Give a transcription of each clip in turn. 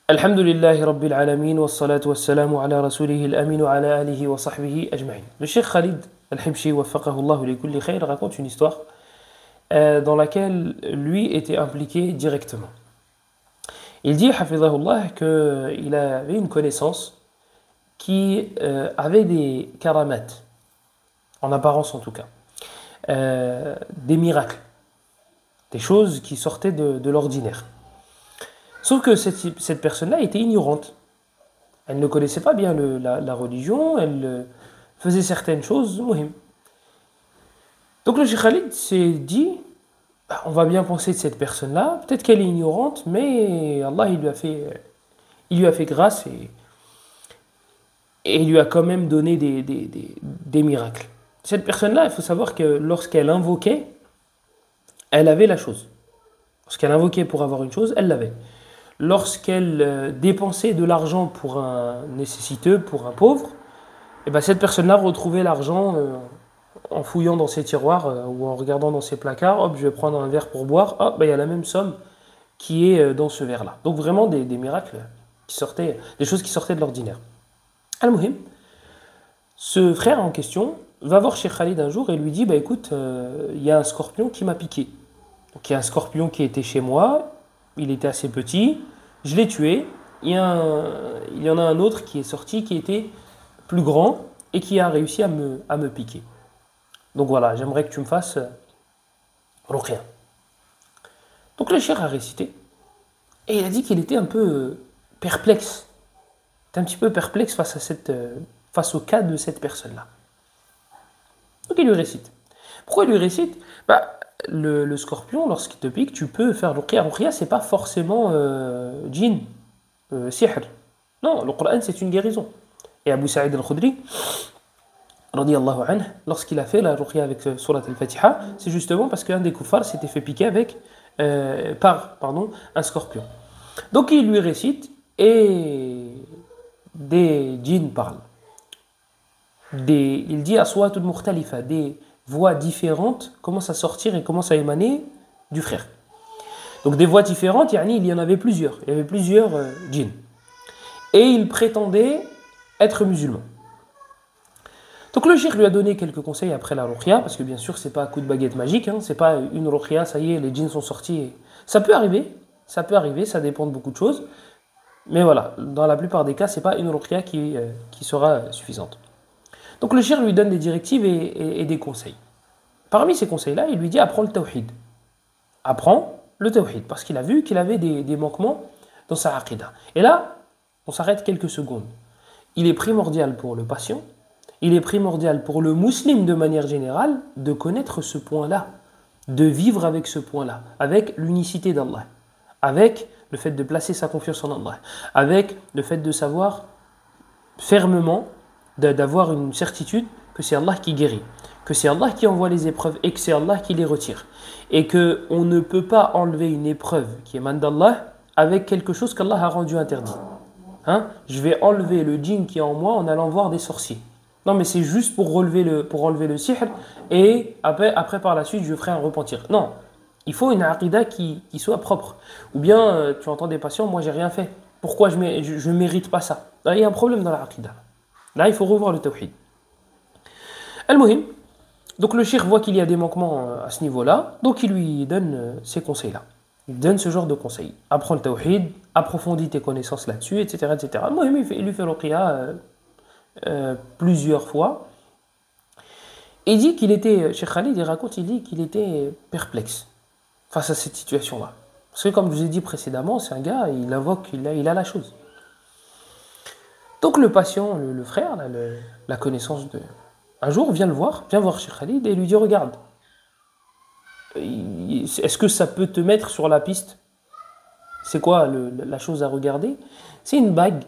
Alhamdulillahi Rabbil Alamin wa salatu wa salamu ala rasulihi al-amin wa ala alihi wa sahbihi ajma'in. Le Cheikh Khalid al-Himshi waffaqahullahu li kulli khayr raconte une histoire dans laquelle lui était impliqué directement. Il dit, hafizahullah, qu'il avait une connaissance qui avait des karamat, en apparence en tout cas, des miracles, des choses qui sortaient de l'ordinaire. Sauf que cette personne-là était ignorante. Elle ne connaissait pas bien la religion, elle faisait certaines choses muhim. Donc le Cheikh Khalid s'est dit, on va bien penser de cette personne-là, peut-être qu'elle est ignorante, mais Allah il lui a fait grâce et il lui a quand même donné des miracles. Cette personne-là, il faut savoir que lorsqu'elle invoquait, elle avait la chose. Lorsqu'elle invoquait pour avoir une chose, elle l'avait. Lorsqu'elle dépensait de l'argent pour un nécessiteux, pour un pauvre, et ben cette personne-là retrouvait l'argent en fouillant dans ses tiroirs ou en regardant dans ses placards. Hop, je vais prendre un verre pour boire. Hop, ben, il y a la même somme qui est dans ce verre-là. Donc vraiment des miracles qui sortaient, des choses qui sortaient de l'ordinaire. Al-Muhim, ce frère en question va voir Cheikh Khalid un jour et lui dit, bah écoute, il y a un scorpion qui m'a piqué. Donc il y a un scorpion qui était chez moi. Il était assez petit, je l'ai tué, il y en a un autre qui est sorti, qui était plus grand et qui a réussi à me piquer. Donc voilà, j'aimerais que tu me fasses ruqya. Donc le cheikh a récité, et il a dit qu'il était un peu perplexe. Il était un petit peu perplexe face au cas de cette personne-là. Donc il lui récite. Pourquoi il lui récite ? Le scorpion, lorsqu'il te pique, tu peux faire ruqya. Ruqya, c'est pas forcément djinn, sihr. Non, le Coran, c'est une guérison. Et Abu Sa'id al-Khudri, radiyallahu anhu, lorsqu'il a fait la ruqya avec surat al-Fatiha, c'est justement parce qu'un des kuffars s'était fait piquer par un scorpion. Donc il lui récite et des djinns parlent. Il dit aswatul mukhtalifa, des voix différentes commencent à sortir et commencent à émaner du frère. Donc des voix différentes, il y en avait plusieurs. Il y avait plusieurs djinns. Et il prétendait être musulman. Donc le cheikh lui a donné quelques conseils après la ruqya, parce que bien sûr c'est pas un coup de baguette magique, c'est pas une ruqya, ça y est, les djinns sont sortis. Ça peut arriver, ça dépend de beaucoup de choses. Mais voilà, dans la plupart des cas, c'est pas une ruqya qui sera suffisante. Donc le cheikh lui donne des directives et des conseils. Parmi ces conseils-là, il lui dit apprends le tawhid. Apprends le tawhid, parce qu'il a vu qu'il avait des manquements dans sa aqidah. Et là, on s'arrête quelques secondes. Il est primordial pour le patient, il est primordial pour le musulman de manière générale de connaître ce point-là, de vivre avec ce point-là, avec l'unicité d'Allah, avec le fait de placer sa confiance en Allah, avec le fait de savoir fermement, d'avoir une certitude que c'est Allah qui guérit, que c'est Allah qui envoie les épreuves et que c'est Allah qui les retire. Et qu'on ne peut pas enlever une épreuve qui émane d'Allah avec quelque chose qu'Allah a rendu interdit. Je vais enlever le djinn qui est en moi en allant voir des sorciers. Non, mais c'est juste pour enlever le sihr et après par la suite je ferai un repentir. Non, il faut une aqidah qui soit propre. Ou bien tu entends des patients, moi j'ai rien fait. Pourquoi je ne mérite pas ça ? Là, il y a un problème dans la aqidah. Là, il faut revoir le tawhid. Al-Muhim, donc le cheikh voit qu'il y a des manquements à ce niveau-là, donc il lui donne ces conseils-là. Il donne ce genre de conseils. Apprends le tawhid, approfondis tes connaissances là-dessus, etc. etc. Al-Muhim, il lui fait ruqya plusieurs fois. Et il dit qu'il était, Cheikh Khalid, il dit qu'il était perplexe face à cette situation-là. Parce que comme je vous ai dit précédemment, c'est un gars, il invoque, il a la chose. Donc le patient, le frère, la connaissance un jour vient voir Cheikh Khalid et lui dit regarde, est-ce que ça peut te mettre sur la piste ? C'est quoi la chose à regarder ? C'est une bague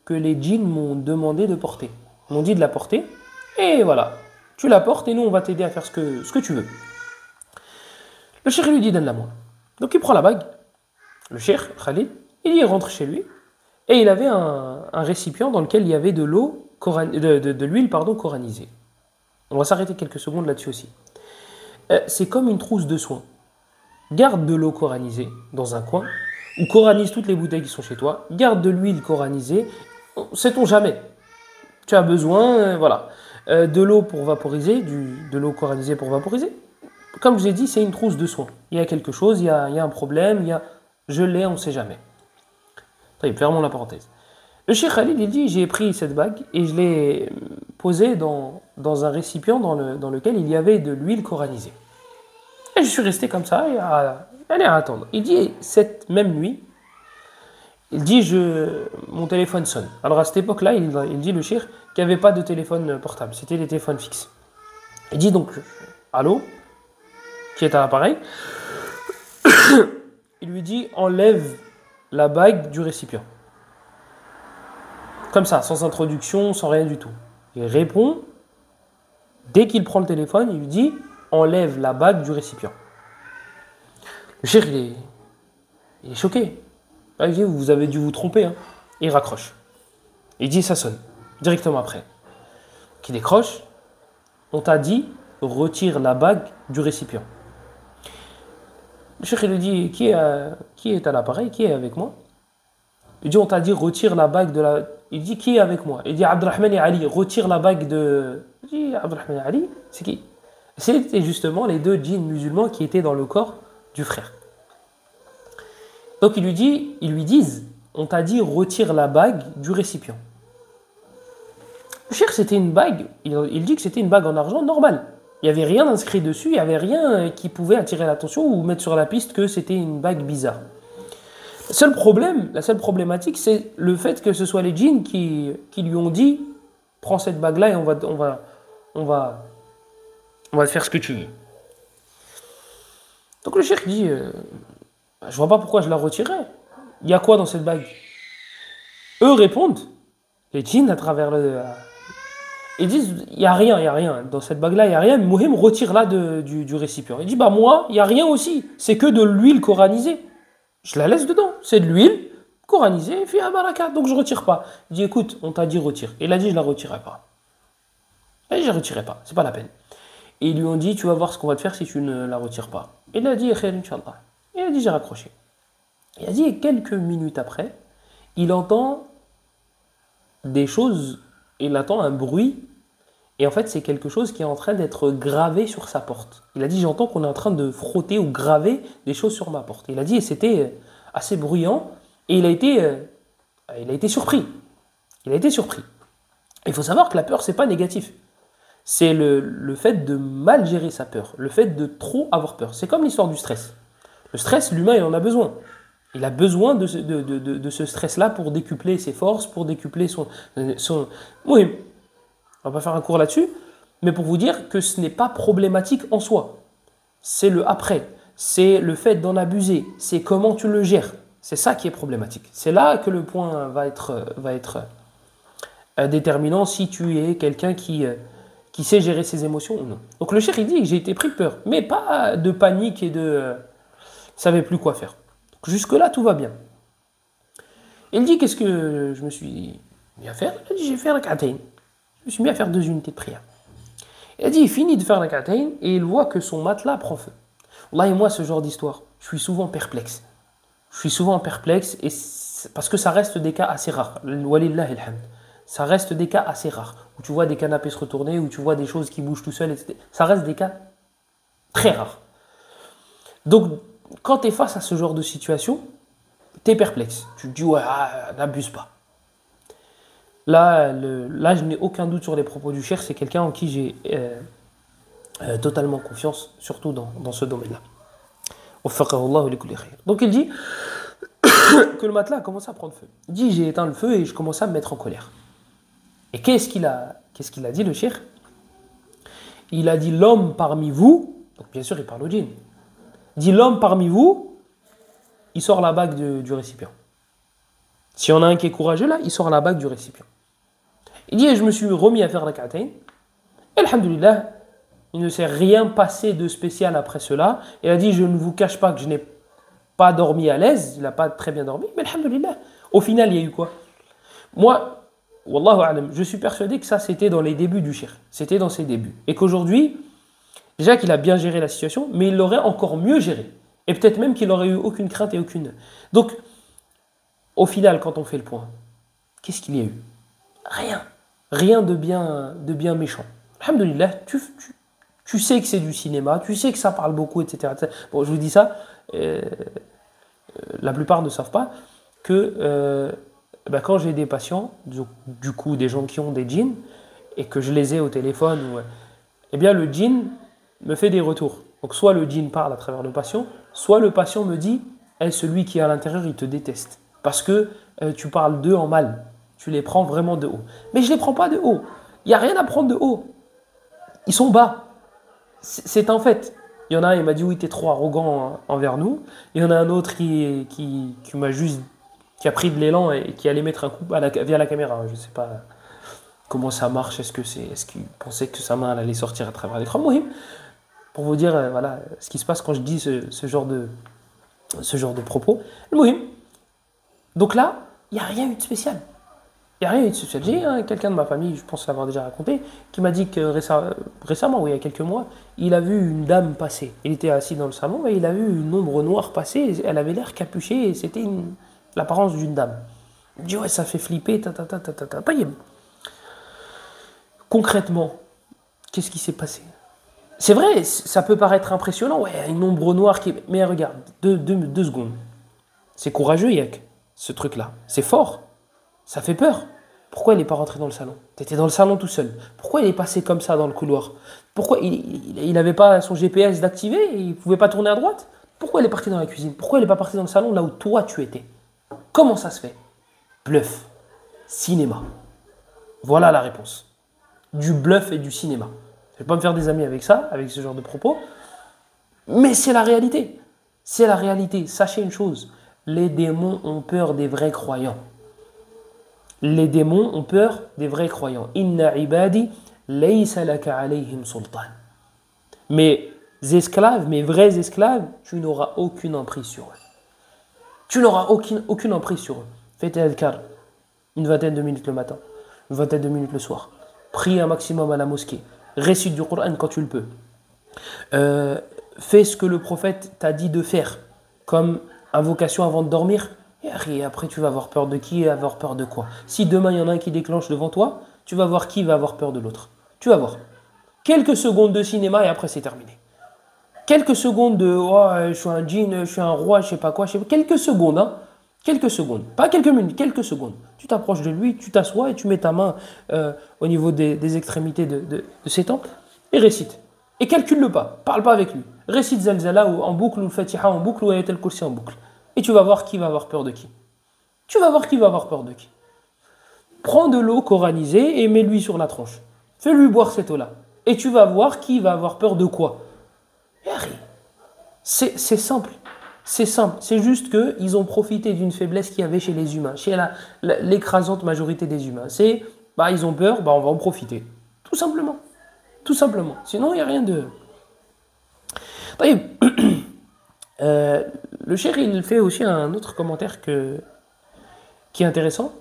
que les djinns m'ont demandé de porter. Ils m'ont dit de la porter et voilà, tu la portes et nous on va t'aider à faire ce que tu veux. Le cheikh lui dit donne-la-moi. Donc il prend la bague, le cheikh Khalid, il rentre chez lui. Et il avait un récipient dans lequel il y avait de l'huile coranisée. On va s'arrêter quelques secondes là-dessus aussi. C'est comme une trousse de soins. Garde de l'eau coranisée dans un coin ou coranise toutes les bouteilles qui sont chez toi, garde de l'huile coranisée, sait-on jamais. Tu as besoin, voilà, de l'eau pour vaporiser, de l'eau coranisée pour vaporiser. Comme je l'ai dit, c'est une trousse de soins. Il y a quelque chose, il y a un problème, je l'ai, on ne sait jamais. Fermons la parenthèse. Le Cheikh Khalid, il dit, j'ai pris cette bague et je l'ai posée dans un récipient dans lequel il y avait de l'huile coranisée. Et je suis resté comme ça à attendre. Il dit, cette même nuit, il dit, mon téléphone sonne. Alors à cette époque-là, il dit, le Cheikh, qu'il n'y avait pas de téléphone portable, c'était des téléphones fixes. Il dit donc, allô, qui est à l'appareil. Il lui dit, enlève la bague du récipient. Comme ça, sans introduction, sans rien du tout. Il répond, dès qu'il prend le téléphone, il lui dit, enlève la bague du récipient. Le cheikh, il est choqué. Il dit, vous avez dû vous tromper. Hein. Et il raccroche. Il dit, ça sonne. Directement après. Qui décroche, on t'a dit, retire la bague du récipient. Le cheikh, il lui dit, qui est à l'appareil, qui est avec moi? Il dit, on t'a dit, retire la bague de la... Il dit, qui est avec moi? Il dit, Abdurrahman et Ali, retire la bague de... Il dit, Abdurrahman et Ali, c'est qui? C'était justement les deux djinns musulmans qui étaient dans le corps du frère. Donc ils lui disent, on t'a dit, retire la bague du récipient. Le cheikh, c'était une bague, il dit que c'était une bague en argent normale. Il n'y avait rien inscrit dessus, il n'y avait rien qui pouvait attirer l'attention ou mettre sur la piste que c'était une bague bizarre. La seule problématique, c'est le fait que ce soit les djinns qui lui ont dit « Prends cette bague-là et on va te faire ce que tu veux. » Donc le cheikh dit « Je vois pas pourquoi je la retirais. Il y a quoi dans cette bague ?» Eux répondent, les djinns à travers ils disent « Il n'y a rien. Dans cette bague-là, il n'y a rien. Mohim, retire-la du récipient. » Il dit « Bah moi, il n'y a rien aussi. C'est que de l'huile coranisée. Je la laisse dedans. C'est de l'huile coranisée, fi baraka, donc je ne retire pas. » Il dit « Écoute, on t'a dit retire. » Et il a dit « Je ne la retirerai pas. » Il a dit « Je ne la retirerai pas. C'est pas la peine. » Et ils lui ont dit « Tu vas voir ce qu'on va te faire si tu ne la retires pas. » Et il a dit « Khair, Inch'Allah. » Et il a dit « J'ai raccroché. » Il a dit et quelques minutes après, il entend des choses, il entend un bruit. Et en fait, c'est quelque chose qui est en train d'être gravé sur sa porte. Il a dit, j'entends qu'on est en train de frotter ou graver des choses sur ma porte. Il a dit, et c'était assez bruyant, et il a été surpris. Il a été surpris. Il faut savoir que la peur, c'est pas négatif. C'est le fait de mal gérer sa peur, le fait de trop avoir peur. C'est comme l'histoire du stress. Le stress, l'humain, il en a besoin. Il a besoin de ce stress-là pour décupler ses forces, pour décupler son... Oui. On va pas faire un cours là-dessus, mais pour vous dire que ce n'est pas problématique en soi. C'est le après, c'est le fait d'en abuser, c'est comment tu le gères. C'est ça qui est problématique. C'est là que le point va être déterminant si tu es quelqu'un qui sait gérer ses émotions ou non. Donc le cheikh, il dit que j'ai été pris de peur, mais pas de panique et de... je savais plus quoi faire. Donc jusque-là, tout va bien. Il dit, qu'est-ce que je me suis mis à faire? Il a dit, j'ai fait un rak'atayn. Je me suis mis à faire 2 unités de prière. Il a dit, il finit de faire la rak'atayn et il voit que son matelas prend feu. Wallahi, moi, ce genre d'histoire, je suis souvent perplexe. Parce que ça reste des cas assez rares. Walillahi alhamd. Ça reste des cas assez rares. Où tu vois des canapés se retourner, où tu vois des choses qui bougent tout seul, etc. Ça reste des cas très rares. Donc, quand tu es face à ce genre de situation, tu es perplexe. Tu te dis, ouais, n'abuse pas. Là, je n'ai aucun doute sur les propos du cheikh, c'est quelqu'un en qui j'ai totalement confiance, surtout dans ce domaine-là. Donc il dit que le matelas a commencé à prendre feu. Il dit, j'ai éteint le feu et je commençais à me mettre en colère. Et qu'est-ce qu'il a dit le cheikh? Il a dit, l'homme parmi vous, donc bien sûr il parle au djinn, il dit, l'homme parmi vous, il sort la bague du récipient. Si on a un qui est courageux là, il sort la bague du récipient. Il dit, je me suis remis à faire la rak'atayn. Et alhamdoulilah, il ne s'est rien passé de spécial après cela. Il a dit, je ne vous cache pas que je n'ai pas dormi à l'aise. Il n'a pas très bien dormi, mais alhamdoulilah. Au final, il y a eu quoi? Moi, wallahu alam, je suis persuadé que ça, c'était dans les débuts du cheikh. C'était dans ses débuts. Et qu'aujourd'hui, déjà qu'il a bien géré la situation, mais il l'aurait encore mieux géré. Et peut-être même qu'il n'aurait eu aucune crainte et aucune... Donc, Au final, quand on fait le point, qu'est-ce qu'il y a eu? Rien. Rien de bien méchant. Alhamdoulilah, tu sais que c'est du cinéma, tu sais que ça parle beaucoup, etc. Bon, je vous dis ça, la plupart ne savent pas que quand j'ai des patients, du coup des gens qui ont des djinns, et que je les ai au téléphone, eh bien le djinn me fait des retours. Donc soit le djinn parle à travers le patient, soit le patient me dit, celui qui est à l'intérieur, il te déteste. Parce que tu parles d'eux en mal. Tu les prends vraiment de haut. Mais je ne les prends pas de haut. Il n'y a rien à prendre de haut. Ils sont bas. C'est un fait. Il y en a un, il m'a dit oui, t'es trop arrogant envers nous. Il y en a un autre qui a pris de l'élan et qui allait mettre un coup via la caméra. Je ne sais pas comment ça marche. Est-ce qu'il pensait que sa main allait sortir à travers l'écran? Mohim. Pour vous dire voilà ce qui se passe quand je dis ce genre de propos. Mohim. Donc là, il n'y a rien eu de spécial. Il n'y a rien eu de spécial. J'ai quelqu'un de ma famille, je pense l'avoir déjà raconté, qui m'a dit que récemment, il y a quelques mois, il a vu une dame passer. Il était assis dans le salon et il a vu une ombre noire passer. Elle avait l'air capuchée et c'était l'apparence d'une dame. Il dit ouais, ça fait flipper. Concrètement, qu'est-ce qui s'est passé? C'est vrai, ça peut paraître impressionnant. Ouais, une ombre noire qui. Mais regarde, deux secondes. C'est courageux, Yak, ce truc-là. C'est fort. Ça fait peur. Pourquoi il n'est pas rentré dans le salon? Tu étais dans le salon tout seul. Pourquoi il est passé comme ça dans le couloir? Pourquoi il n'avait pas son GPS d'activer et il ne pouvait pas tourner à droite? Pourquoi il est parti dans la cuisine? Pourquoi il n'est pas parti dans le salon là où toi tu étais? Comment ça se fait? Bluff. Cinéma. Voilà la réponse. Du bluff et du cinéma. Je ne vais pas me faire des amis avec ça, avec ce genre de propos. Mais c'est la réalité. C'est la réalité. Sachez une chose. Les démons ont peur des vrais croyants. Les démons ont peur des vrais croyants. Inna ibadi laysa laka alayhim sultan. Mes esclaves, mes vrais esclaves, tu n'auras aucune emprise sur eux. Tu n'auras aucune emprise sur eux. Fais tes adhkar, une vingtaine de minutes le matin, une vingtaine de minutes le soir. Prie un maximum à la mosquée. Récite du Coran quand tu le peux. Fais ce que le prophète t'a dit de faire, comme invocation avant de dormir. Et après, tu vas avoir peur de qui et avoir peur de quoi? Si demain, il y en a un qui déclenche devant toi, tu vas voir qui va avoir peur de l'autre. Tu vas voir. Quelques secondes de cinéma et après, c'est terminé. Quelques secondes de oh, je suis un djinn, je suis un roi, je sais pas quoi. Quelques secondes, hein. Quelques secondes. Pas quelques minutes, quelques secondes. Tu t'approches de lui, tu t'assois et tu mets ta main au niveau des extrémités de ses tempes et récite. Et calcule-le pas. Parle pas avec lui. Récite Zalzala en boucle ou Fatiha en boucle ou Ayat al-Kursi en boucle. Et tu vas voir qui va avoir peur de qui. Tu vas voir qui va avoir peur de qui. Prends de l'eau coranisée et mets-lui sur la tronche. Fais-lui boire cette eau-là. Et tu vas voir qui va avoir peur de quoi. C'est simple. C'est simple. C'est juste qu'ils ont profité d'une faiblesse qu'il y avait chez les humains, chez l'écrasante majorité des humains. Ils ont peur, on va en profiter. Tout simplement. Tout simplement. Sinon, il n'y a rien de... le cheikh, il fait aussi un autre commentaire qui est intéressant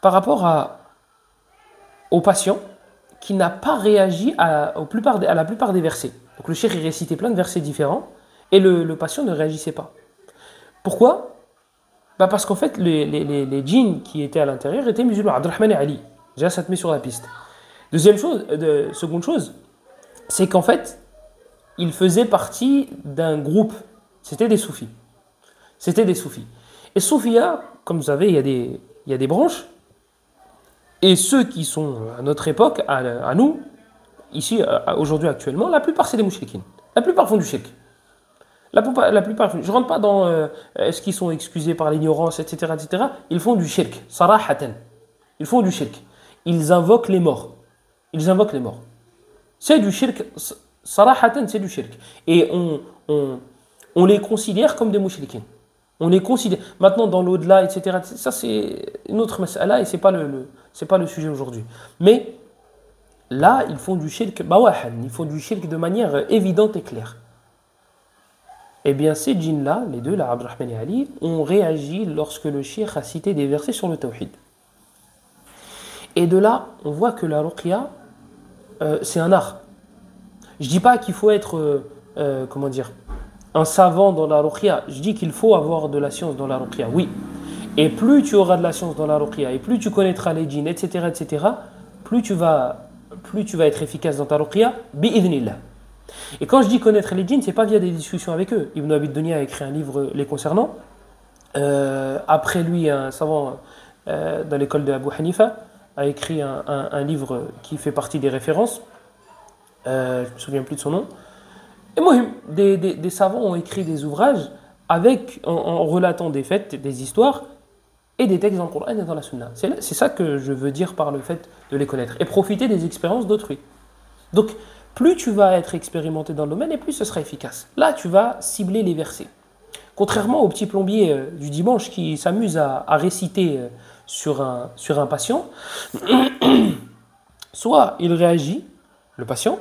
par rapport au patient qui n'a pas réagi à la plupart des versets. Donc le cheikh, il récitait plein de versets différents et le patient ne réagissait pas. Pourquoi? Parce qu'en fait, les djinns qui étaient à l'intérieur étaient musulmans. Abdurrahman et Ali. Déjà, ça te met sur la piste. Seconde chose, c'est qu'en fait, ils faisaient partie d'un groupe. C'était des soufis. Et soufia, comme vous savez, il y a des branches. Et ceux qui sont à notre époque, à nous, ici, aujourd'hui, actuellement, la plupart, c'est des mouchriquines. La plupart font du shirk. La plupart, je ne rentre pas dans est-ce qu'ils sont excusés par l'ignorance, etc., etc. Ils font du shirk, sarahatan. Ils font du shirk. Ils invoquent les morts. C'est du shirk, sarahatan, c'est du shirk. Et on les considère comme des mouchriquines. On les considère. Maintenant, dans l'au-delà, etc., ça c'est une autre mas'ala et c'est pas le sujet aujourd'hui. Mais là, ils font du shirk bawahan, ils font du shirk de manière évidente et claire. Eh bien, ces djinns-là, les deux, là, Abdurrahman et Ali, ont réagi lorsque le cheikh a cité des versets sur le tawhid. Et de là, on voit que la ruqya, c'est un art. Je dis pas qu'il faut être, un savant dans la ruqya. Je dis qu'il faut avoir de la science dans la ruqya, oui. Et plus tu auras de la science dans la ruqya, et plus tu connaîtras les djinns, etc., plus tu vas, plus tu vas être efficace dans ta ruqya, bi'idhnillah. Et quand je dis connaître les djinns, c'est pas via des discussions avec eux. Ibn Abi Dunya a écrit un livre les concernant. Après lui, un savant dans l'école de Abu Hanifa a écrit un livre qui fait partie des références. Je ne me souviens plus de son nom. Et moi, des savants ont écrit des ouvrages en relatant des faits, des histoires et des textes dans le Coran et dans la Sunna. C'est ça que je veux dire par le fait de les connaître et profiter des expériences d'autrui. Donc, plus tu vas être expérimenté dans le domaine et plus ce sera efficace. Là, tu vas cibler les versets. Contrairement au petit plombier du dimanche qui s'amuse à réciter sur un patient, soit il réagit, le patient,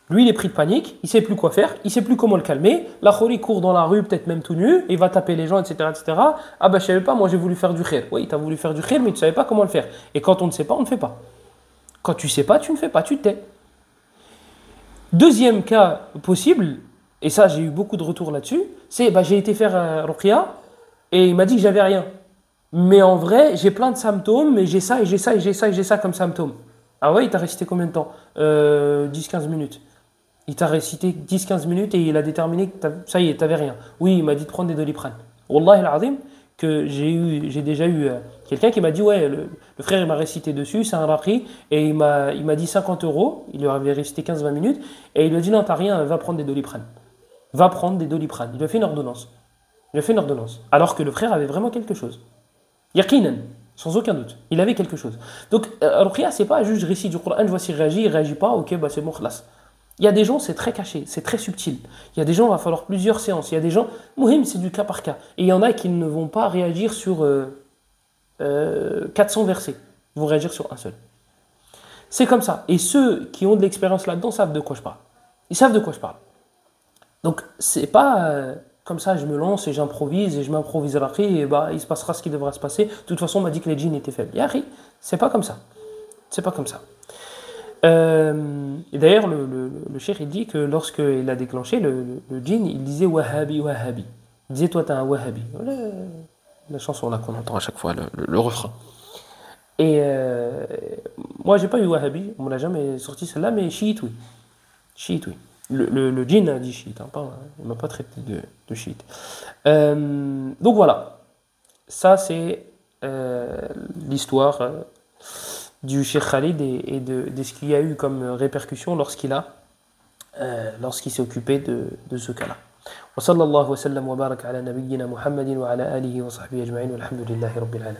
lui il est pris de panique, il ne sait plus quoi faire, il ne sait plus comment le calmer, la khori court dans la rue, peut-être même tout nu, il va taper les gens, etc. Ah ben je ne savais pas, moi j'ai voulu faire du khir. Oui, tu as voulu faire du khir, mais tu ne savais pas comment le faire. Et quand on ne sait pas, on ne fait pas. Quand tu ne sais pas, tu ne fais pas, tu te tais. Deuxième cas possible, et ça j'ai eu beaucoup de retours là-dessus, c'est j'ai été faire un ruqya et il m'a dit que j'avais rien. Mais en vrai, j'ai plein de symptômes, et j'ai ça, et j'ai ça, et j'ai ça, et j'ai ça comme symptômes. Ah ouais, il t'a récité combien de temps 10-15 minutes. Il t'a récité 10-15 minutes et il a déterminé que ça y est, t'avais rien. Oui, il m'a dit de prendre des Doliprane. Wallahi al-azim, que j'ai déjà eu quelqu'un qui m'a dit, ouais, le frère il m'a récité dessus, c'est un raqi, et il m'a dit 50 euros, il lui avait récité 15-20 minutes, et il lui a dit, non, t'as rien, va prendre des Doliprane. Va prendre des Doliprane. Il lui a fait une ordonnance. Alors que le frère avait vraiment quelque chose. Yaqinan, sans aucun doute. Il avait quelque chose. Donc, ruqya, c'est pas juste je récite du Coran, je vois s'il réagit, il réagit pas, ok, c'est bon, khlas. Il y a des gens, c'est très caché, c'est très subtil. Il y a des gens, il va falloir plusieurs séances. Il y a des gens, muhim, c'est du cas par cas. Et il y en a qui ne vont pas réagir sur 400 versets. Ils vont réagir sur un seul. C'est comme ça. Et ceux qui ont de l'expérience là-dedans savent de quoi je parle. Ils savent de quoi je parle. Donc, c'est pas comme ça, je me lance et j'improvise et je m'improvise à l'aqi et il se passera ce qui devra se passer. De toute façon, on m'a dit que les djinns étaient faibles. Yahri, c'est pas comme ça. C'est pas comme ça. Et d'ailleurs, le cheikh il dit que lorsqu'il a déclenché le djinn, il disait Wahhabi, Wahhabi. Il disait, toi, t'es un Wahhabi. Voilà la chanson là qu'on entend à chaque fois, le refrain. Et moi, j'ai pas eu Wahhabi, on me l'a jamais sorti celle-là, mais chiite, oui. Chiite, oui. Le djinn a dit chiite, hein, il m'a pas traité de chiite. Donc voilà, ça c'est l'histoire du Cheikh Khalid et de ce qu'il y a eu comme répercussion lorsqu'il s'est occupé de ce cas-là. Wa sallallahu wa sallam wa barak ala nabiyyina Muhammadin wa ala alihi wa sahbihi ajma'in walhamdulillahi rabbil alamin.